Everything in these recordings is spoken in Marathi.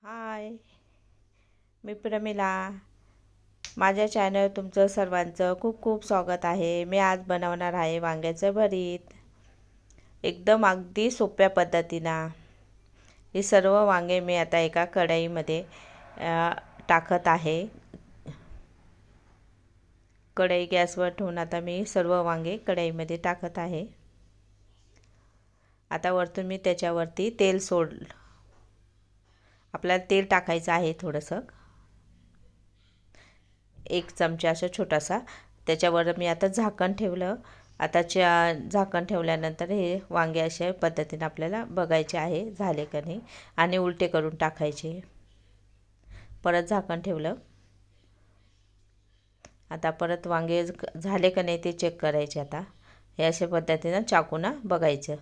हाय, मी प्रमिला. माझ्या चॅनल तुमचं सर्वांचं खूप खूप स्वागत आहे. मी आज बनवणार आहे वांग्याचं भरीत, एकदम अगदी सोप्या पद्धतीनं. हे सर्व वांगे मी आता एका कढईमध्ये टाकत आहे. कढई गॅसवर ठेवून आता मी सर्व वांगे कढईमध्ये टाकत आहे. आता वरतून मी त्याच्यावरती तेल सोडलं. आपल्याला तेल टाकायचं आहे थोडंसं, 1 चमचा असं छोटासा. त्याच्यावर मी आता झाकण ठेवलं. आता झाकण ठेवल्यानंतर हे वांगे अशा पद्धतीने आपल्याला बघायचे आहे झाले का नाही, आणि उलटे करून टाकायचे. परत झाकण ठेवलं. आता परत वांगे झाले का नाही ते चेक करायचे. आता हे अशा पद्धतीनं चाकूनं बघायचं.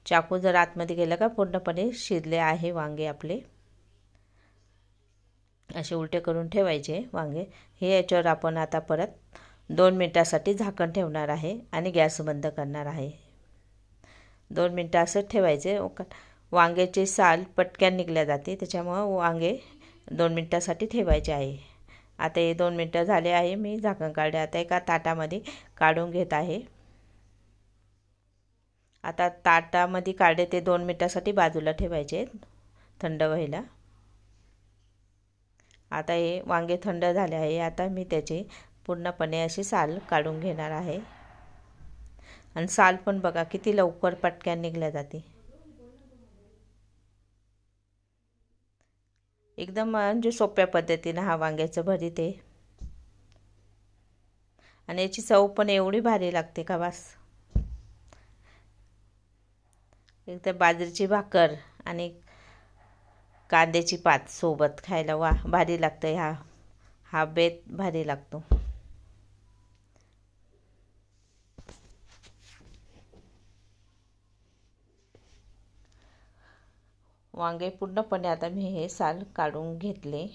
चाकू जर आतमध्ये गेलं का पूर्णपणे शिजले आहे वांगे आपले. असे उलटे करून ठेवायचे वांगे. हे याच्यावर आपण आता परत 2 मिनिटासाठी झाकण ठेवणार आहे आणि गॅस बंद करणार आहे. 2 मिनिटं असं ठेवायचे. वांग्याची साल पटकन निघल्या जाते, त्याच्यामुळं वांगे 2 मिनिटासाठी ठेवायचे आहे. आता हे 2 मिनिटं झाले आहे. मी झाकण काढले. आता एका ताटामध्ये काढून घेत आहे. आता ताटामध्ये काढले ते 2 मिनिटासाठी बाजूला ठेवायचे थंड व्हायला. आता हे वांगे थंड झाले आहे. आता मी त्याचे पूर्णपणे अशी साल काढून घेणार आहे. आणि साल पण बघा किती लवकर पटकन निघल्या जाते. एकदम म्हणजे सोप्या पद्धतीने हा वांग्याचं भरीत आहे. आणि याची चव पण एवढी भारी लागते का बस. एकदम बाजरीची भाकर आणि कांद्याची पात सोबत खायला वा भारी लागतं. हा बेत भारी लागतो. वांगे पूर्णपणे आता मी हे साल काढून घेतले.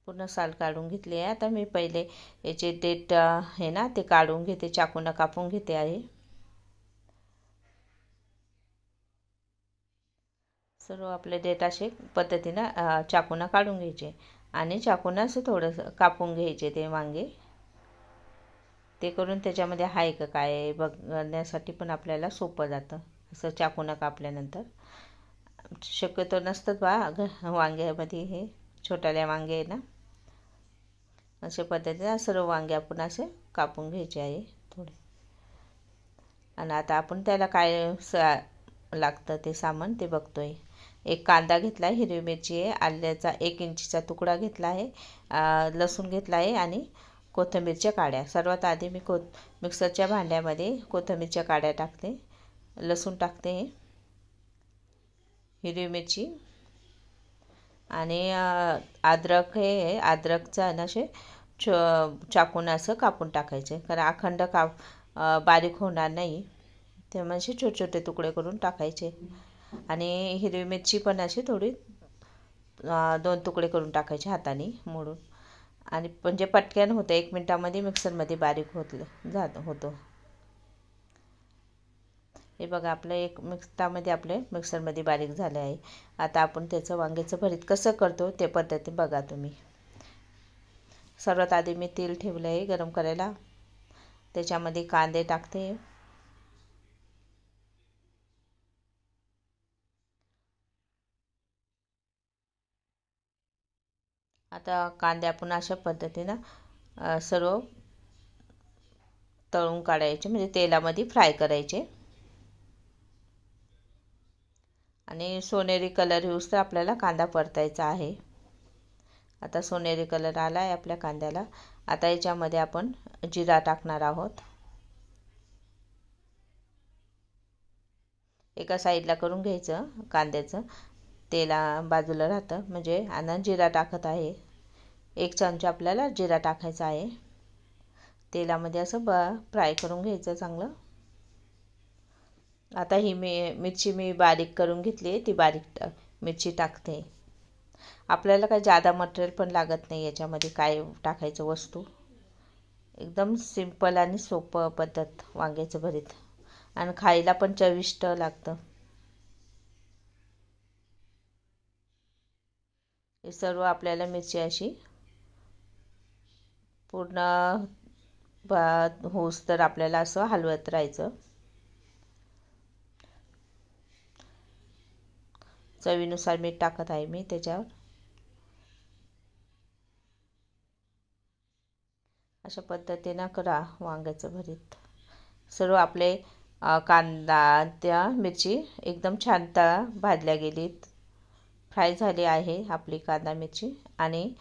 पूर्ण साल काढून घेतली आहे. आता मी पहिले याचे देठ आहे ना ते काढून घेते, चाकूनं कापून घेते आहे. सर्व आपले देठ असे पद्धतीनं चाकूनं काढून घ्यायचे आणि चाकूनं असं थोडंसं कापून घ्यायचे ते वांगे. ते करून त्याच्यामध्ये आहे का काय बघण्यासाठी पण आपल्याला सोपं जातं. असं चाकूनं कापल्यानंतर शक्यतो नसतं वांग्यामध्ये, हे छोट्याल्या वांगे आहे ना. अशा पद्धतीने सर्व वांगे आपण असे कापून घ्यायचे आहे थोडे. आणि आता आपण त्याला काय लागतं ते सामान ते बघतोय. एक कांदा घेतला आहे, हिरवी मिरची आहे, आल्याचा 1 इंचीचा तुकडा घेतला आहे, लसूण घेतला आहे आणि कोथिंबीरच्या काड्या. सर्वात आधी मी मिक्सरच्या भांड्यामध्ये कोथिंबीरच्या काड्या टाकते, लसूण टाकते, हिरवी मिरची आणि अद्रक. हे अद्रकचं असे चाकून असं कापून टाकायचे, कारण अखंड बारीक होणार नाही. ते म्हणजे छोटे छोटे तुकडे करून टाकायचे. आणि हिरवी मिरची पण अशी थोडी 2 तुकडे करून टाकायचे हाताने मोडून. आणि म्हणजे पटकन होतं, 1 मिनिटामध्ये मिक्सरमध्ये बारीक होतो. हे बघा आपलं 1 मिनिटामध्ये आपले मिक्सरमध्ये बारीक झाले आहे. आता आपण त्याचं वांग्याचं भरीत कसं करतो ते पद्धती बघा तुम्ही. सर्वात आधी मी तेल ठेवलं आहे गरम करायला. त्याच्यामध्ये कांदे टाकते. आता कांदे आपण अशा पद्धतीनं सर्व तळून काढायचे, म्हणजे तेलामध्ये फ्राय करायचे. आणि सोनेरी कलर येऊस तर आपल्याला कांदा परतायचा आहे. आता सोनेरी कलर आला आहे आपल्या कांद्याला. आता याच्यामध्ये आपण जिरा टाकणार आहोत. एका साईडला करून घ्यायचं कांद्याचं, तेला बाजूला राहतं म्हणजे. आणि जिरा टाकत आहे, 1 चमचा आपल्याला जिरा टाकायचा आहे. तेलामध्ये असं फ्राय करून घ्यायचं चांगलं. आता ही मिरची मी बारीक करून घेतली आहे, ती बारीक मिरची टाकते. आपल्याला काही जादा मटेरियल पण लागत नाही याच्यामध्ये, काय टाकायचं वस्तू. एकदम सिंपल आणि सोपं पद्धत वांग्याचं भरीत, आणि खायला पण चविष्ट लागतं. हे सर्व आपल्याला मिरची अशी पूर्ण होस तर आपल्याला असं हलवत राहायचं. चवीनुसार मीठ टाकत आहे मी त्याच्यावर. अशा पद्धतीनं करा वांग्याचं भरीत. सर्व आपले कांदा त्या मिरची एकदम छान भाजल्या गेलीत, फ्राय झाली आहे आपली कांदा मिरची. आणि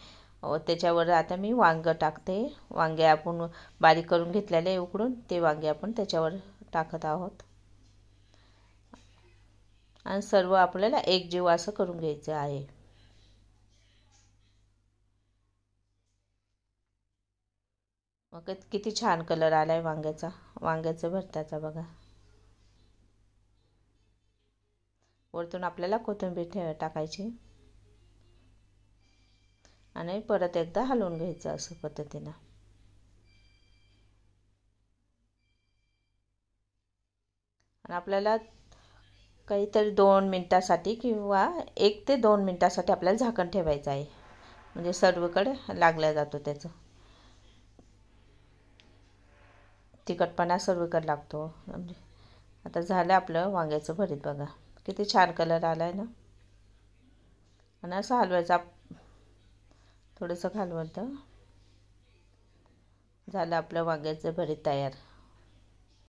त्याच्यावर आता मी वांगं टाकते. वांगे आपण बारीक करून घेतलेले उकडून ते वांगे आपण त्याच्यावर टाकत आहोत. आणि सर्व आपल्याला एकजीव असं करून घ्यायचं आहे. मग किती छान कलर आला आहे वांग्याचं भरताचा बघा. वरतून आपल्याला कोथिंबीर टाकायची आणि परत एकदा हलवून घ्यायचं असं पद्धतीनं. आणि आपल्याला काहीतरी 2 मिनटासाठी किंवा 1 ते 2 मिनटासाठी आपल्याला झाकण ठेवायचं आहे, म्हणजे सर्वकडे लागला जातो त्याचं तिखटपणा सर्वकडे लागतो. म्हणजे आता झालं आपलं वांग्याचं भरीत बघा. किती छान कलर आला आहे ना. आणि असं हलवायचं थोडंसं हलवतं. झालं आपलं वांग्याचं भरीत तयार.